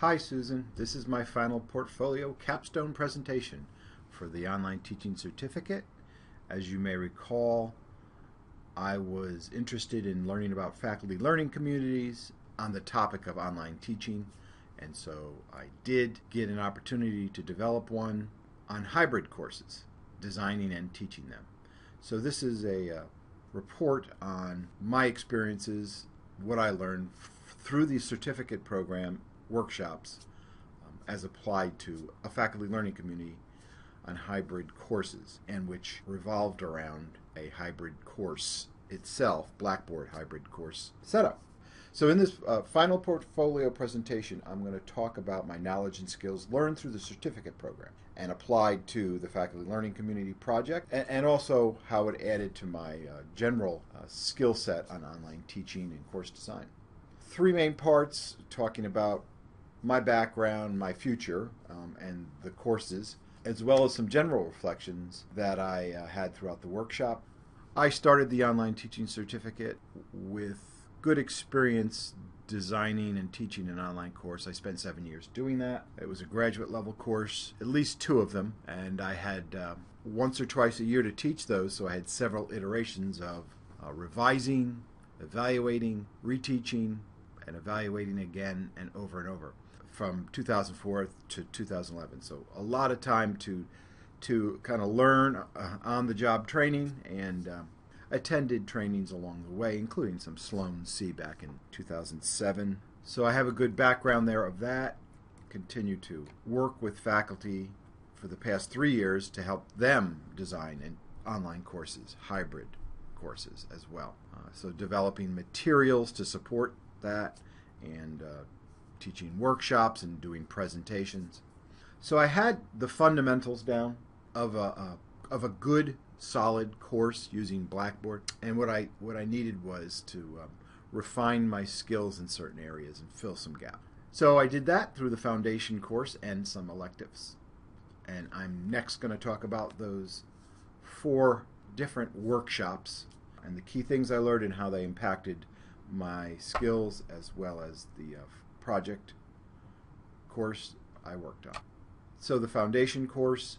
Hi Susan, this is my final portfolio capstone presentation for the online teaching certificate. As you may recall, I was interested in learning about faculty learning communities on the topic of online teaching, and so I did get an opportunity to develop one on hybrid courses, designing and teaching them. So this is a report on my experiences, what I learned through the certificate program workshops as applied to a faculty learning community on hybrid courses, and which revolved around a hybrid course itself, Blackboard hybrid course setup. So in this final portfolio presentation, I'm going to talk about my knowledge and skills learned through the certificate program and applied to the faculty learning community project, and also how it added to my general skill set on online teaching and course design. Three main parts, talking about my background, my future, and the courses, as well as some general reflections that I had throughout the workshop. I started the online teaching certificate with good experience designing and teaching an online course. I spent 7 years doing that. It was a graduate level course, at least 2 of them, and I had once or twice a year to teach those, so I had several iterations of revising, evaluating, reteaching, and evaluating again and over, from 2004 to 2011. So a lot of time to kind of learn on-the-job training, and attended trainings along the way, including some Sloan C back in 2007. So I have a good background there of that. Continue to work with faculty for the past 3 years to help them design online courses, hybrid courses as well. So developing materials to support that, and teaching workshops and doing presentations. So I had the fundamentals down of a good solid course using Blackboard, and what I needed was to refine my skills in certain areas and fill some gaps. So I did that through the foundation course and some electives, and I'm next going to talk about those 4 different workshops and the key things I learned and how they impacted my skills, as well as the project course I worked on. So the foundation course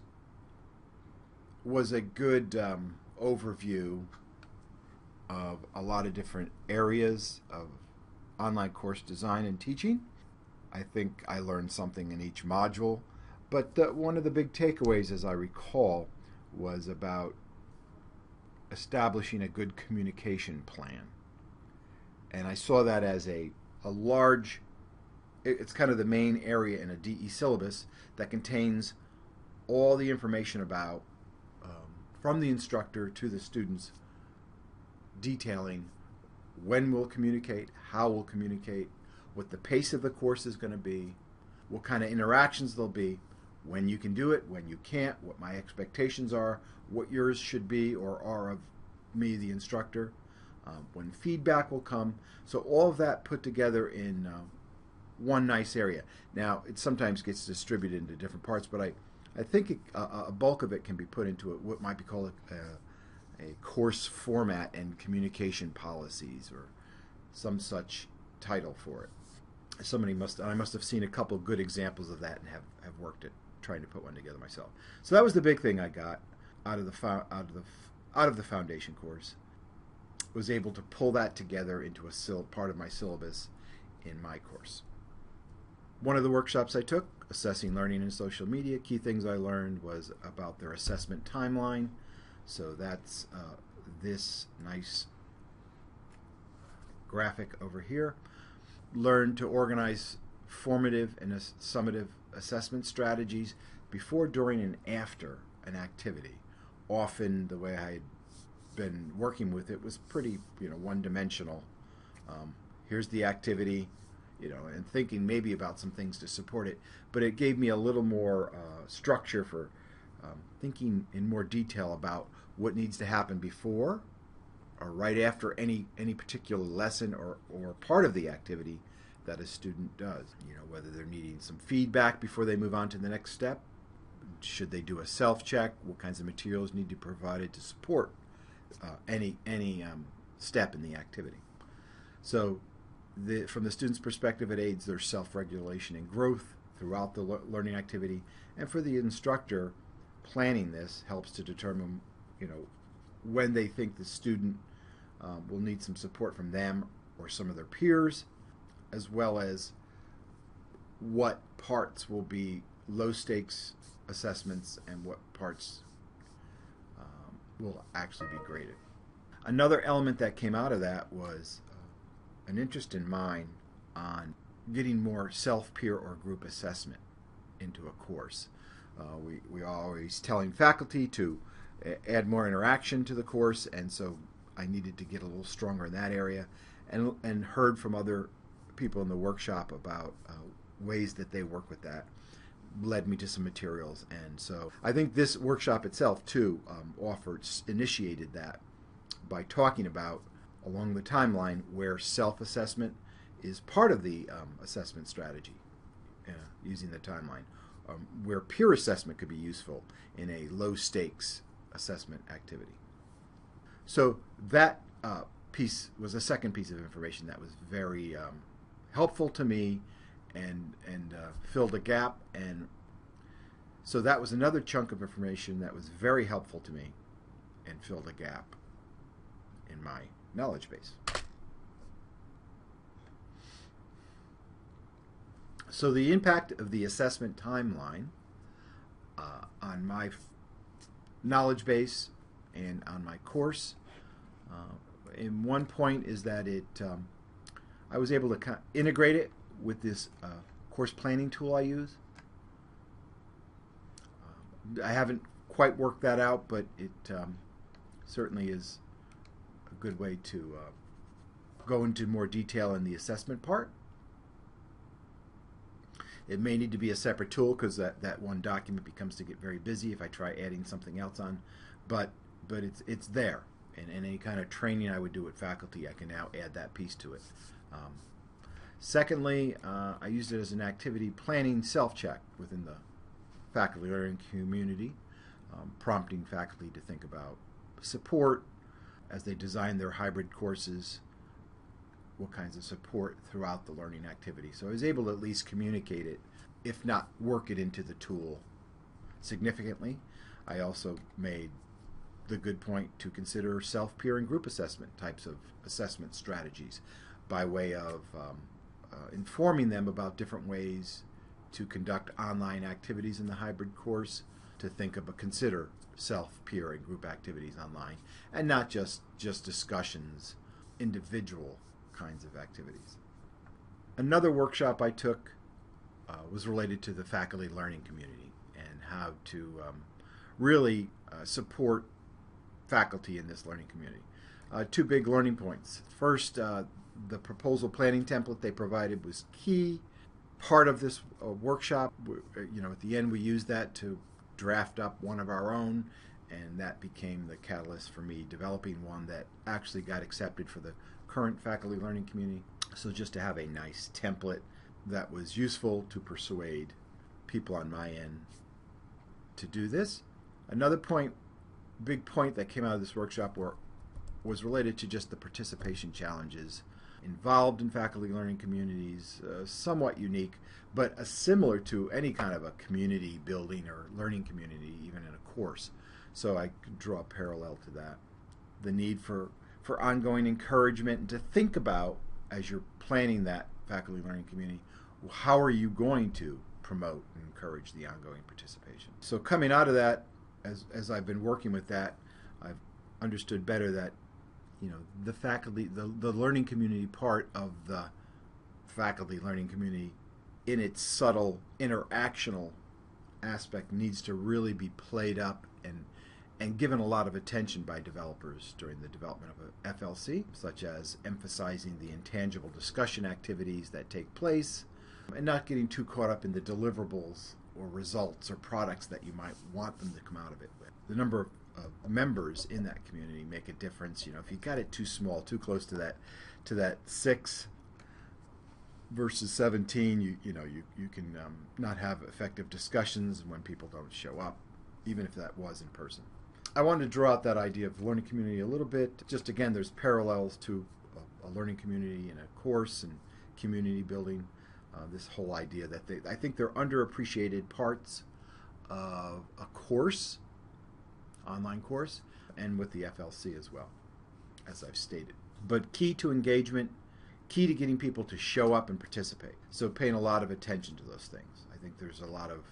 was a good overview of a lot of different areas of online course design and teaching. I think I learned something in each module, but one of the big takeaways, as I recall, was about establishing a good communication plan. And I saw that as a large, it's kind of the main area in a DE syllabus that contains all the information about, from the instructor to the students, detailing when we'll communicate, how we'll communicate, what the pace of the course is going to be, what kind of interactions there'll be, when you can do it, when you can't, what my expectations are, what yours should be or are of me, the instructor, when feedback will come. So all of that put together in one nice area. Now, it sometimes gets distributed into different parts, but I think a bulk of it can be put into what might be called a course format and communication policies, or some such title for it. I must have seen a couple of good examples of that and have worked at trying to put one together myself. So that was the big thing I got out of the foundation course. Was able to pull that together into a part of my syllabus in my course. One of the workshops I took, Assessing Learning in Social Media, key things I learned was about their assessment timeline. So that's this nice graphic over here. Learned to organize formative and summative assessment strategies before, during, and after an activity. Often the way I had been working with it was pretty, one-dimensional. Here's the activity, and thinking maybe about some things to support it, but it gave me a little more structure for thinking in more detail about what needs to happen before or right after any particular lesson or part of the activity that a student does. Whether they're needing some feedback before they move on to the next step, should they do a self-check, what kinds of materials need to be provided to support any step in the activity. So From the student's perspective, it aids their self-regulation and growth throughout the learning activity. And for the instructor, planning this helps to determine, when they think the student will need some support from them or some of their peers, as well as what parts will be low-stakes assessments and what parts will actually be graded. Another element that came out of that was an interest in mine on getting more self-peer or group assessment into a course. We are always telling faculty to add more interaction to the course, and so I needed to get a little stronger in that area, and heard from other people in the workshop about ways that they work with that. Led me to some materials, and so I think this workshop itself too initiated that by talking about along the timeline where self-assessment is part of the assessment strategy, using the timeline, where peer assessment could be useful in a low-stakes assessment activity. So that piece was a second piece of information that was very helpful to me and filled a gap, and so that was another chunk of information that was very helpful to me and filled a gap in my knowledge base. So the impact of the assessment timeline on my knowledge base and on my course, in one point is that I was able to integrate it with this course planning tool I use. I haven't quite worked that out, but it certainly is a good way to go into more detail in the assessment part. It may need to be a separate tool because that one document becomes to get very busy if I try adding something else on, but it's there. And any kind of training I would do with faculty, I can now add that piece to it. Secondly, I used it as an activity planning self-check within the faculty learning community, prompting faculty to think about support as they design their hybrid courses, what kinds of support throughout the learning activity. So I was able to at least communicate it, if not work it into the tool significantly. I also made the good point to consider self-peer and group assessment types of assessment strategies by way of informing them about different ways to conduct online activities in the hybrid course, to consider self-peer and group activities online, and not just discussions, individual kinds of activities. Another workshop I took was related to the faculty learning community and how to really support faculty in this learning community. Two big learning points. First, the proposal planning template they provided was key part of this workshop. At the end we used that to draft up one of our own, and that became the catalyst for me developing one that actually got accepted for the current faculty learning community. So just to have a nice template that was useful to persuade people on my end to do this. Another big point that came out of this workshop was related to just the participation challenges involved in faculty learning communities, somewhat unique, but similar to any kind of a community building or learning community, even in a course. So I could draw a parallel to that. The need for ongoing encouragement, and to think about, as you're planning that faculty learning community, how are you going to promote and encourage the ongoing participation? So coming out of that, as I've been working with that, I've understood better that the faculty, the learning community part of the faculty learning community in its subtle interactional aspect needs to really be played up and given a lot of attention by developers during the development of a FLC, such as emphasizing the intangible discussion activities that take place and not getting too caught up in the deliverables or results or products that you might want them to come out of it with. The number of members in that community make a difference. If you got it too small, too close to that 6 versus 17, you can not have effective discussions when people don't show up, even if that was in person. I wanted to draw out that idea of learning community a little bit. Just again, there's parallels to a learning community in a course and community building. This whole idea that I think they're underappreciated parts of a course, online course, and with the FLC as well, as I've stated. But key to engagement, key to getting people to show up and participate. So paying a lot of attention to those things. I think there's a lot of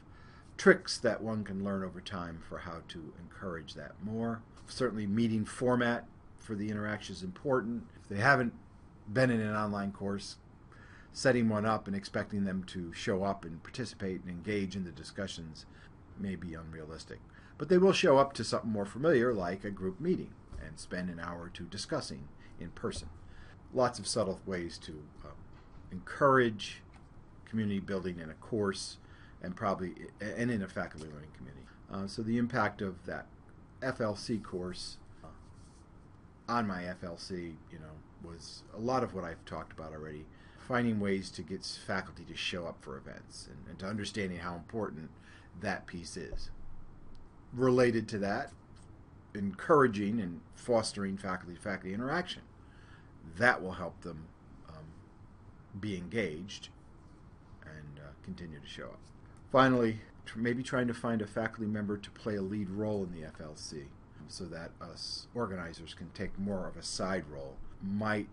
tricks that one can learn over time for how to encourage that more. Certainly meeting format for the interaction is important. If they haven't been in an online course, setting one up and expecting them to show up and participate and engage in the discussions may be unrealistic. But they will show up to something more familiar like a group meeting and spend an hour or two discussing in person. Lots of subtle ways to encourage community building in a course and in a faculty learning community. So the impact of that FLC course on my FLC, was a lot of what I've talked about already. Finding ways to get faculty to show up for events and to understanding how important that piece is. Related to that, encouraging and fostering faculty-to-faculty interaction. That will help them be engaged and continue to show up. Finally, maybe trying to find a faculty member to play a lead role in the FLC so that us organizers can take more of a side role might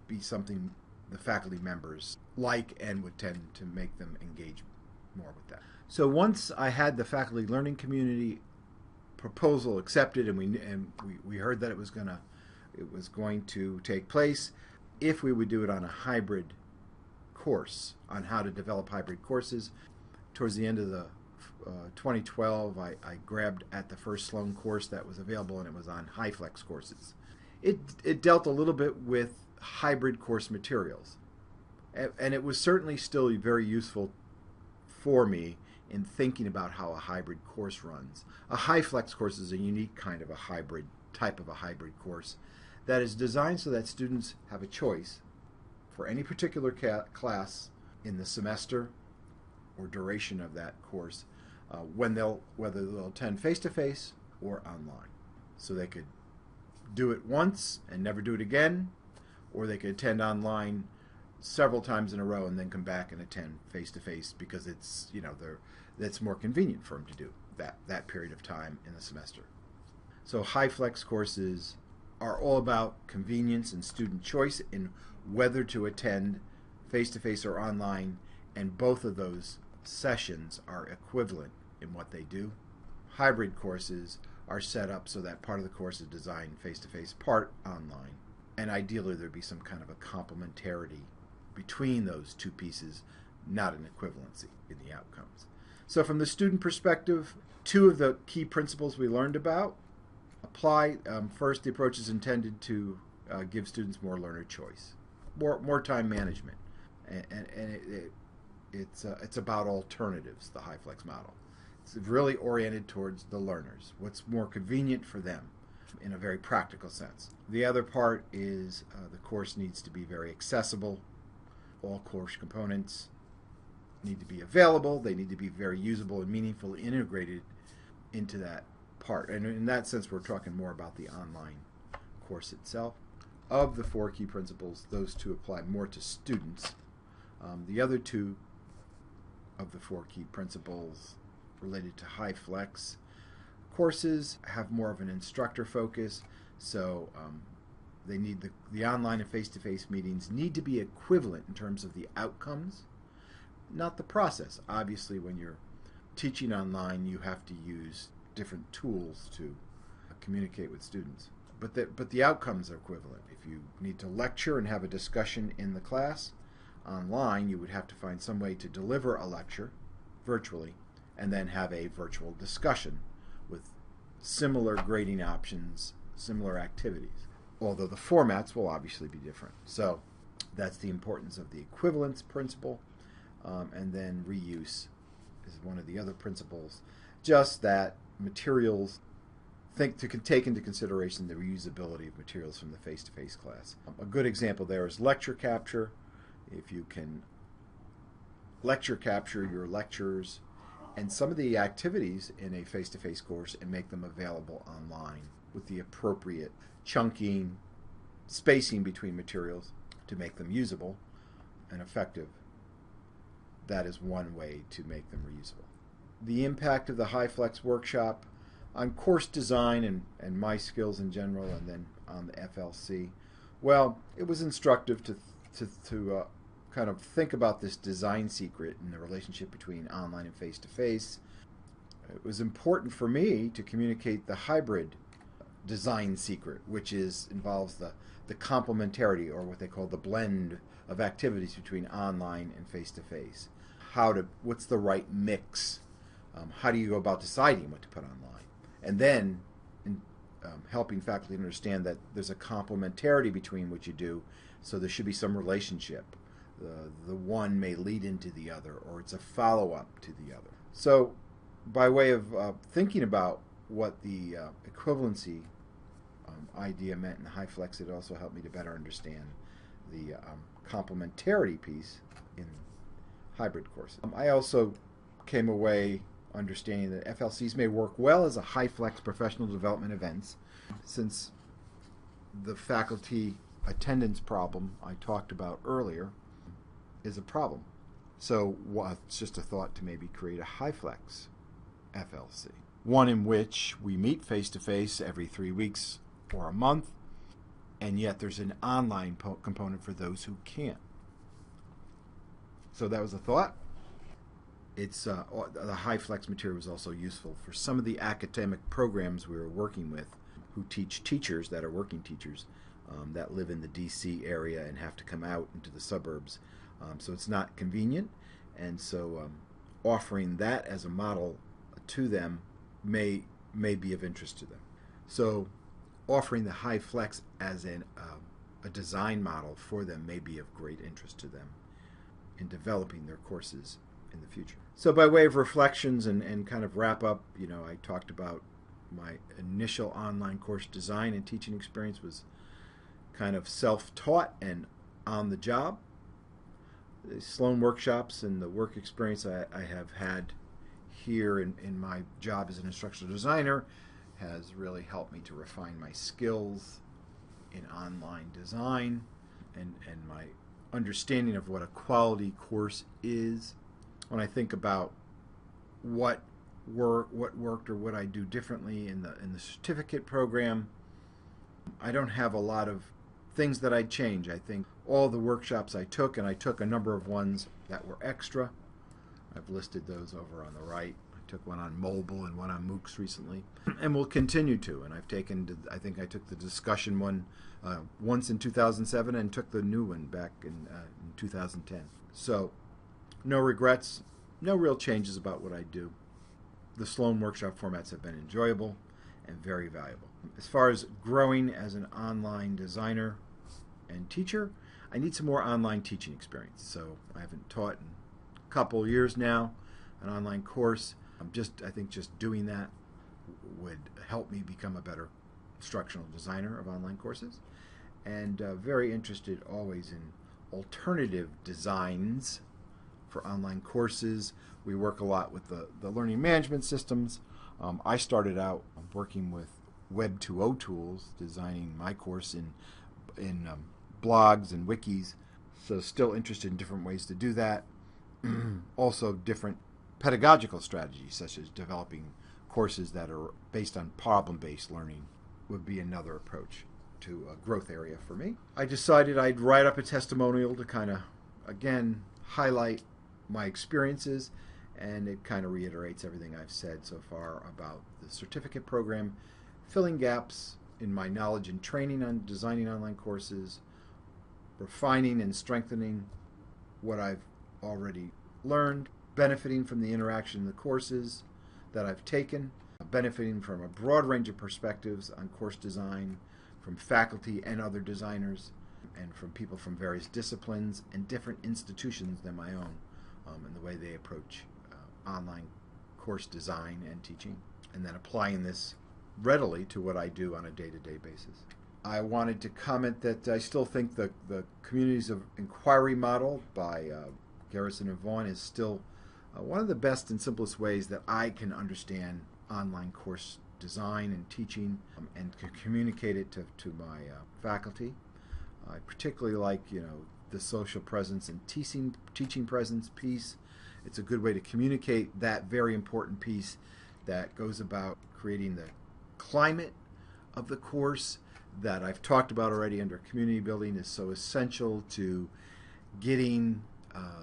be something the faculty members like and would tend to make them engage more with that. So once I had the faculty learning community proposal accepted and we heard that it was going to take place, if we would do it on a hybrid course, on how to develop hybrid courses. Towards the end of the 2012, I grabbed at the first Sloan course that was available, and it was on HighFlex courses. It dealt a little bit with hybrid course materials, and it was certainly still very useful for me in thinking about how a hybrid course runs. A HighFlex course is a unique kind of a hybrid course that is designed so that students have a choice for any particular class in the semester or duration of that course, whether they'll attend face-to-face or online. So they could do it once and never do it again, or they could attend online several times in a row and then come back and attend face-to-face because that's more convenient for them to do that period of time in the semester. So HighFlex courses are all about convenience and student choice in whether to attend face-to-face or online, and both of those sessions are equivalent in what they do. Hybrid courses are set up so that part of the course is designed face-to-face, part online, and ideally there'd be some kind of a complementarity between those two pieces, not an equivalency in the outcomes. So from the student perspective, two of the key principles we learned about apply. First, the approach is intended to give students more learner choice, more time management, and it's about alternatives, the HighFlex model. It's really oriented towards the learners, what's more convenient for them in a very practical sense. The other part is the course needs to be very accessible. All course components need to be available. They need to be very usable and meaningfully integrated into that part. And in that sense, we're talking more about the online course itself. Of the four key principles, those two apply more to students. The other two of the four key principles related to HighFlex courses have more of an instructor focus, so they need the online and face-to-face meetings need to be equivalent in terms of the outcomes, not the process. Obviously, when you're teaching online, you have to use different tools to communicate with students. But the outcomes are equivalent. If you need to lecture and have a discussion in the class, online you would have to find some way to deliver a lecture virtually and then have a virtual discussion with similar grading options, similar activities, although the formats will obviously be different. So that's the importance of the equivalence principle, and then reuse is one of the other principles. Just that materials take into consideration the reusability of materials from the face-to-face class. A good example there is lecture capture. If you can lecture capture your lectures and some of the activities in a face-to-face course and make them available online with the appropriate chunking, spacing between materials to make them usable and effective. That is one way to make them reusable. The impact of the HyFlex workshop on course design and my skills in general, and then on the FLC. Well, it was instructive to kind of think about this design secret and the relationship between online and face-to-face. It was important for me to communicate the hybrid design secret, which involves the complementarity, or what they call the blend of activities between online and face-to-face. What's the right mix? How do you go about deciding what to put online? And then helping faculty understand that there's a complementarity between what you do, so there should be some relationship. The one may lead into the other, or it's a follow-up to the other. So by way of thinking about what the equivalency idea meant in HyFlex, it also helped me to better understand the complementarity piece in hybrid courses. I also came away understanding that FLCs may work well as a HyFlex professional development events, since the faculty attendance problem I talked about earlier is a problem. So it's just a thought to maybe create a HyFlex FLC, one in which we meet face-to-face every 3 weeks or a month, and yet there's an online component for those who can't. So that was a thought. It's the HyFlex material was also useful for some of the academic programs we were working with, who teach teachers that are working teachers that live in the DC area and have to come out into the suburbs. So it's not convenient, and so offering that as a model to them may be of interest to them. So offering the HyFlex as a design model for them may be of great interest to them in developing their courses in the future. So by way of reflections and kind of wrap up, I talked about my initial online course design and teaching experience was kind of self-taught and on the job. The Sloan workshops and the work experience I have had here in my job as an instructional designer has really helped me to refine my skills in online design and my understanding of what a quality course is. When I think about what worked or what I do differently in the certificate program, I don't have a lot of things that I'd change. I think all the workshops I took, and I took a number of ones that were extra. I've listed those over on the right. I took one on mobile and one on MOOCs recently, and will continue to. And I think I took the discussion one once in 2007 and took the new one back in 2010. So no regrets, no real changes about what I do. The Sloan workshop formats have been enjoyable and very valuable. As far as growing as an online designer and teacher, I need some more online teaching experience. So I haven't taught in a couple years now, an online course. I think just doing that would help me become a better instructional designer of online courses. And very interested always in alternative designs for online courses. We work a lot with the learning management systems. I started out working with Web 2.0 tools, designing my course in blogs and wikis. So still interested in different ways to do that. Also different pedagogical strategies, such as developing courses that are based on problem-based learning would be another approach to a growth area for me. I decided I'd write up a testimonial to kind of, again, highlight my experiences, and it kind of reiterates everything I've said so far about the certificate program, filling gaps in my knowledge and training on designing online courses, refining and strengthening what I've already learned, benefiting from the interaction in the courses that I've taken, benefiting from a broad range of perspectives on course design from faculty and other designers, and from people from various disciplines and different institutions than my own, and the way they approach online course design and teaching, and then applying this readily to what I do on a day-to-day basis. I wanted to comment that I still think the Communities of Inquiry model by Garrison and Vaughan is still one of the best and simplest ways that I can understand online course design and teaching, and can communicate it to my faculty. I particularly like, the social presence and teaching presence piece. It's a good way to communicate that very important piece that goes about creating the climate of the course that I've talked about already under community building is so essential to getting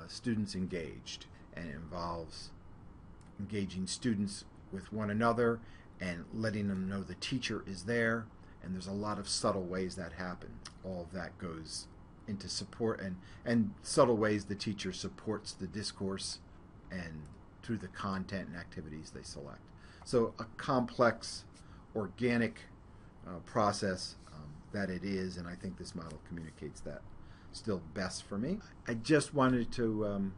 students engaged, and it involves engaging students with one another and letting them know the teacher is there. And there's a lot of subtle ways that happen. All of that goes into support and subtle ways the teacher supports the discourse and through the content and activities they select. So a complex, organic process that it is, and I think this model communicates that still best for me. I just wanted to,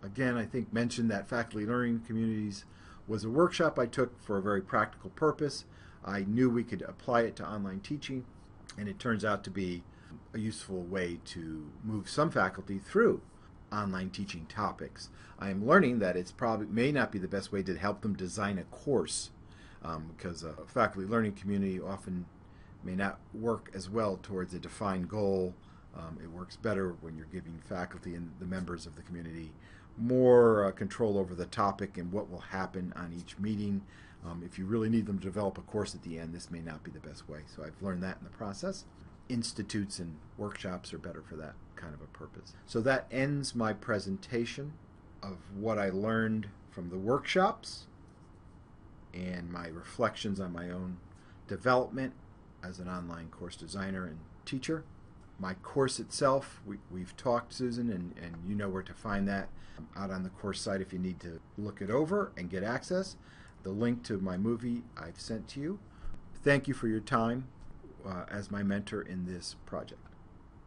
again, I think mention that faculty learning communities was a workshop I took for a very practical purpose. I knew we could apply it to online teaching, and it turns out to be a useful way to move some faculty through online teaching topics. I am learning that it's probably may not be the best way to help them design a course, because a faculty learning community often may not work as well towards a defined goal. It works better when you're giving faculty and the members of the community more control over the topic and what will happen on each meeting. If you really need them to develop a course at the end, this may not be the best way. So I've learned that in the process. Institutes and workshops are better for that kind of a purpose. So that ends my presentation of what I learned from the workshops and my reflections on my own development as an online course designer and teacher. My course itself, we've talked, Susan, and you know where to find that out on the course site if you need to look it over and get access. The link to my movie I've sent to you. Thank you for your time as my mentor in this project.